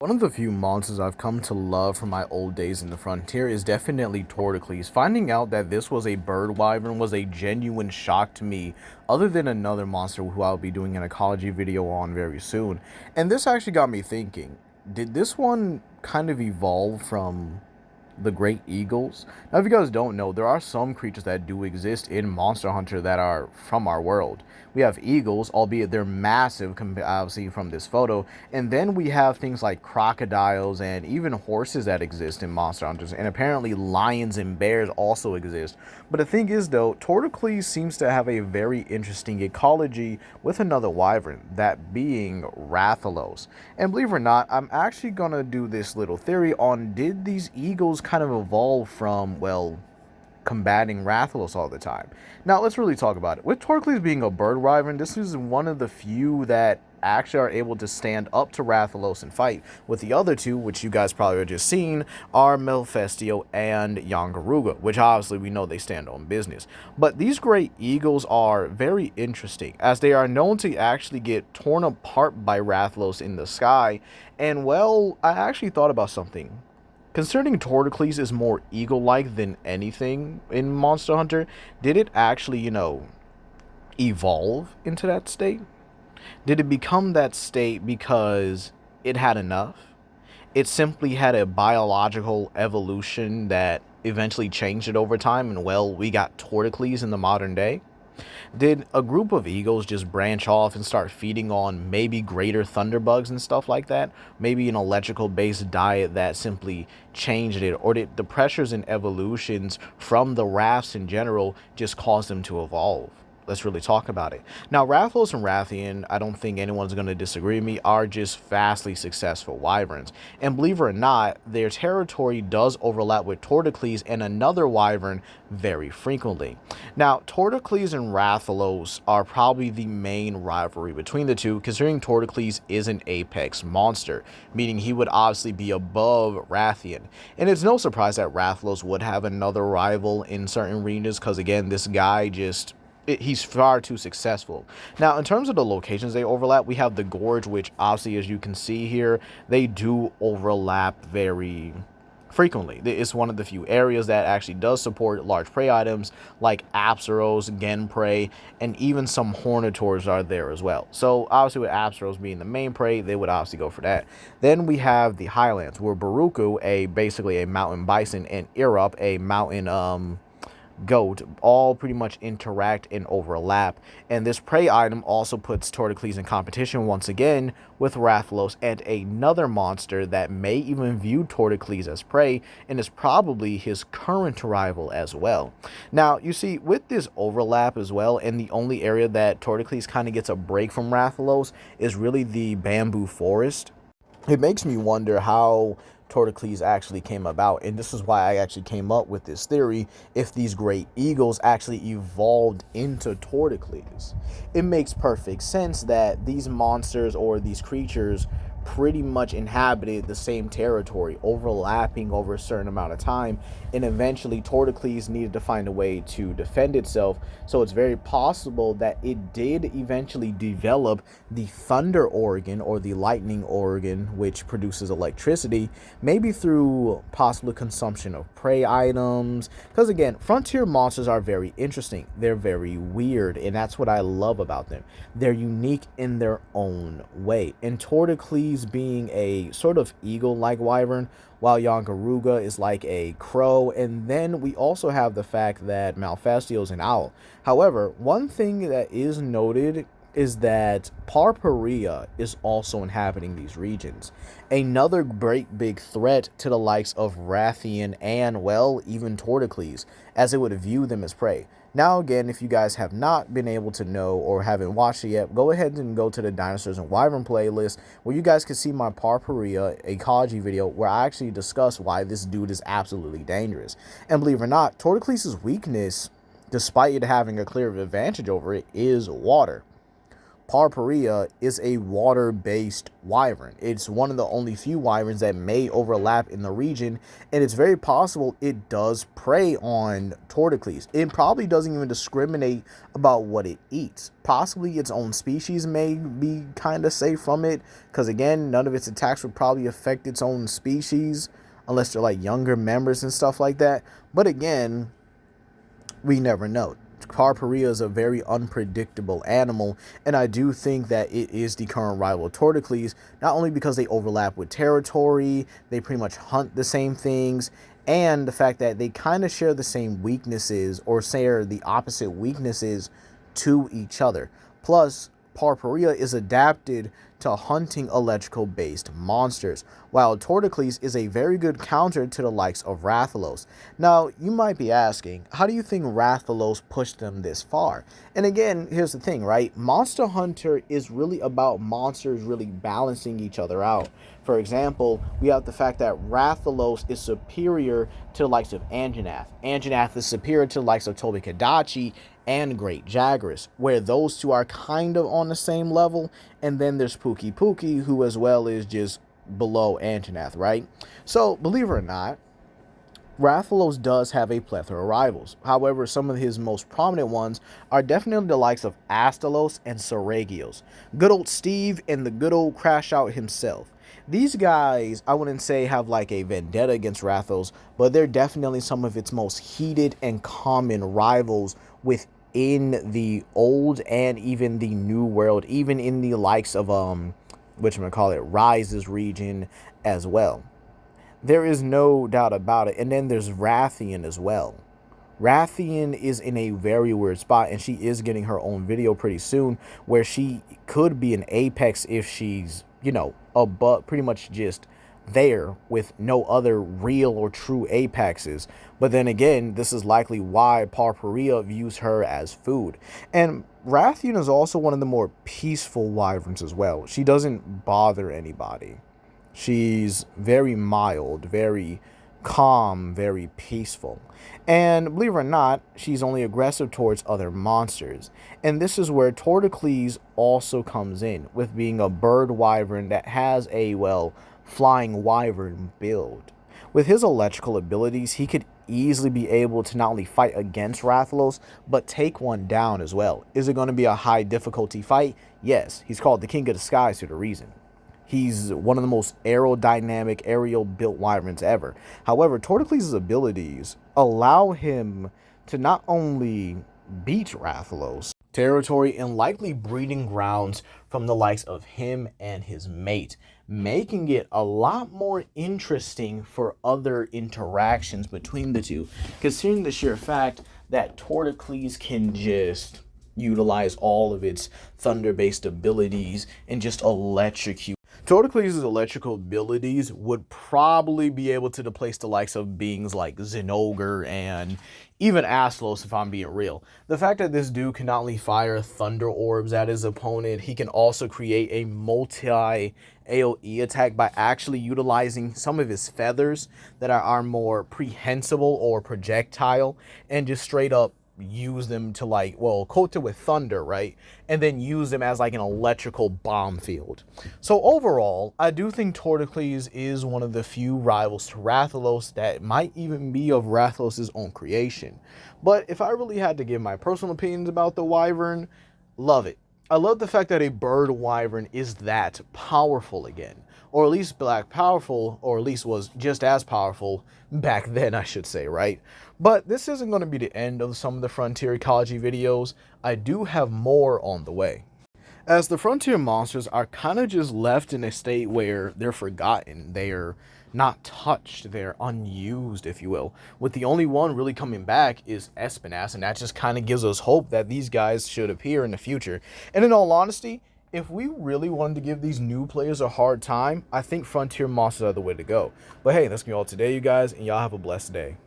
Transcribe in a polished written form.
One of the few monsters I've come to love from my old days in the frontier is definitely Toridcless. Finding out that this was a bird wyvern was a genuine shock to me, other than another monster who I'll be doing an ecology video on very soon. And this actually got me thinking, did this one kind of evolve from the great eagles? Now, if you guys don't know, there are some creatures that do exist in Monster Hunter that are from our world. We have eagles, albeit they're massive, obviously, from this photo. And then we have things like crocodiles and even horses that exist in Monster Hunters. And apparently lions and bears also exist. But the thing is, though, Toridcless seems to have a very interesting ecology with another wyvern, that being Rathalos. And believe it or not, I'm actually going to do this little theory on, did these eagles kind of evolve from, well, combating Rathalos all the time? Now, let's really talk about it. With Toridcless being a bird wyvern, this is one of the few that actually are able to stand up to Rathalos and fight. With the other two, which you guys probably have just seen, are Malfestio and Yangaruga, which obviously we know they stand on business. But these great eagles are very interesting, as they are known to actually get torn apart by Rathalos in the sky. And well, I actually thought about something. Considering Toridcless is more eagle-like than anything in Monster Hunter, did it actually, evolve into that state? Did it become that state because it had enough? It simply had a biological evolution that eventually changed it over time, and well, we got Toridcless in the modern day? Did a group of eagles just branch off and start feeding on maybe greater thunderbugs and stuff like that? Maybe an electrical based diet that simply changed it? Or did the pressures and evolutions from the rafts in general just cause them to evolve? Let's really talk about it. Now, Rathalos and Rathian, I don't think anyone's going to disagree with me, are just vastly successful wyverns. And believe it or not, their territory does overlap with Toridcless and another wyvern very frequently. Now, Toridcless and Rathalos are probably the main rivalry between the two, considering Toridcless is an apex monster, meaning he would obviously be above Rathian. And it's no surprise that Rathalos would have another rival in certain regions, because again, this guy just... he's far too successful. Now, in terms of the locations they overlap, we have the gorge, which obviously, as you can see here, they do overlap very frequently. It's one of the few areas that actually does support large prey items like Apsaros, Genprey, and even some Hornitors are there as well. So obviously, with Apsaros being the main prey, they would obviously go for that. Then we have the highlands, where Baruku, basically a mountain bison, and Irup, a mountain goat, all pretty much interact and overlap. And this prey item also puts Toridcless in competition once again with Rathalos and another monster that may even view Toridcless as prey and is probably his current rival as well. Now, you see, with this overlap as well, and the only area that Toridcless kind of gets a break from Rathalos is really the bamboo forest. It makes me wonder how Toridcless actually came about, and this is why I actually came up with this theory. If these great eagles actually evolved into Toridcless, it makes perfect sense that these monsters or these creatures pretty much inhabited the same territory, overlapping over a certain amount of time, and eventually Toridcless needed to find a way to defend itself. So it's very possible that it did eventually develop the thunder organ or the lightning organ, which produces electricity, maybe through possible consumption of prey items. Because again, frontier monsters are very interesting. They're very weird, and that's what I love about them. They're unique in their own way. And Toridcless being a sort of eagle-like wyvern, while Yangaruga is like a crow, and then we also have the fact that Malfestio is an owl. However, one thing that is noted is that Parparia is also inhabiting these regions. Another great big threat to the likes of Rathian and, well, even Toridcless, as it would view them as prey. Now, again, if you guys have not been able to know or haven't watched it yet, go ahead and go to the Dinosaurs and Wyvern playlist, where you guys can see my Parparia Ecology video, where I actually discuss why this dude is absolutely dangerous. And believe it or not, Toridcless' weakness, despite it having a clear advantage over it, is water. Parparia is a water-based wyvern. It's one of the only few wyverns that may overlap in the region, and it's very possible it does prey on Toridcless. It probably doesn't even discriminate about what it eats. Possibly its own species may be kind of safe from it, because again, none of its attacks would probably affect its own species, unless they're like younger members and stuff like that. But again, we never know. Parparia is a very unpredictable animal, and I do think that it is the current rival of Toridcless, not only because they overlap with territory, they pretty much hunt the same things, and the fact that they kind of share the same weaknesses, or share the opposite weaknesses to each other. Plus, Parparia is adapted to hunting electrical based monsters, while Toridcless is a very good counter to the likes of Rathalos. Now, you might be asking, how do you think Rathalos pushed them this far? And again, here's the thing, right? Monster Hunter is really about monsters really balancing each other out. For example, we have the fact that Rathalos is superior to the likes of Anjanath. Anjanath is superior to the likes of Tobi-Kadachi and Great Jagras, where those two are kind of on the same level, and then there's Pookie, who as well is just below Anjanath, right? So, believe it or not, Rathalos does have a plethora of rivals. However, some of his most prominent ones are definitely the likes of Astalos and Saragios. Good old Steve and the good old Crash Out himself. These guys, I wouldn't say have like a vendetta against Rathalos, but they're definitely some of its most heated and common rivals within the old and even the new world, even in the likes of Rise's region as well. There is no doubt about it. And then there's Rathian as well. Rathian is in a very weird spot, and she is getting her own video pretty soon, where she could be an apex if she's, pretty much just there with no other real or true apexes. But then again, this is likely why Parparia views her as food. And Rathian is also one of the more peaceful wyverns as well. She doesn't bother anybody. She's very mild, very calm, very peaceful. And believe it or not, she's only aggressive towards other monsters. And this is where Toridcless also comes in, with being a bird wyvern that has a, flying wyvern build. With his electrical abilities, he could easily be able to not only fight against Rathalos, but take one down as well. Is it going to be a high difficulty fight? Yes. He's called the King of the Skies for the reason. He's one of the most aerodynamic, aerial-built wyverns ever. However, Toridcless' abilities allow him to not only beat Rathalos, territory and likely breeding grounds from the likes of him and his mate, making it a lot more interesting for other interactions between the two, considering the sheer fact that Toridcless can just utilize all of its thunder-based abilities and just electrocute. Toridcless' electrical abilities would probably be able to displace the likes of beings like Zinogre and even Aslos, if I'm being real. The fact that this dude can not only fire thunder orbs at his opponent, he can also create a multi-AoE attack by actually utilizing some of his feathers that are more prehensile or projectile, and just straight up use them to coat it with thunder, right? And then use them as like an electrical bomb field. So overall, I do think Toridcless is one of the few rivals to Rathalos that might even be of Rathalos' own creation. But if I really had to give my personal opinions about the wyvern, love it. I love the fact that a bird wyvern is that powerful again. Or at least powerful, or at least was just as powerful back then, I should say, right? But this isn't going to be the end of some of the Frontier Ecology videos. I do have more on the way, as the Frontier monsters are kind of just left in a state where they're forgotten. They're not touched. They're unused, if you will. With the only one really coming back is Espinas, and that just kind of gives us hope that these guys should appear in the future. And in all honesty, if we really wanted to give these new players a hard time, I think Frontier monsters are the way to go. But hey, that's gonna be all today, you guys, and y'all have a blessed day.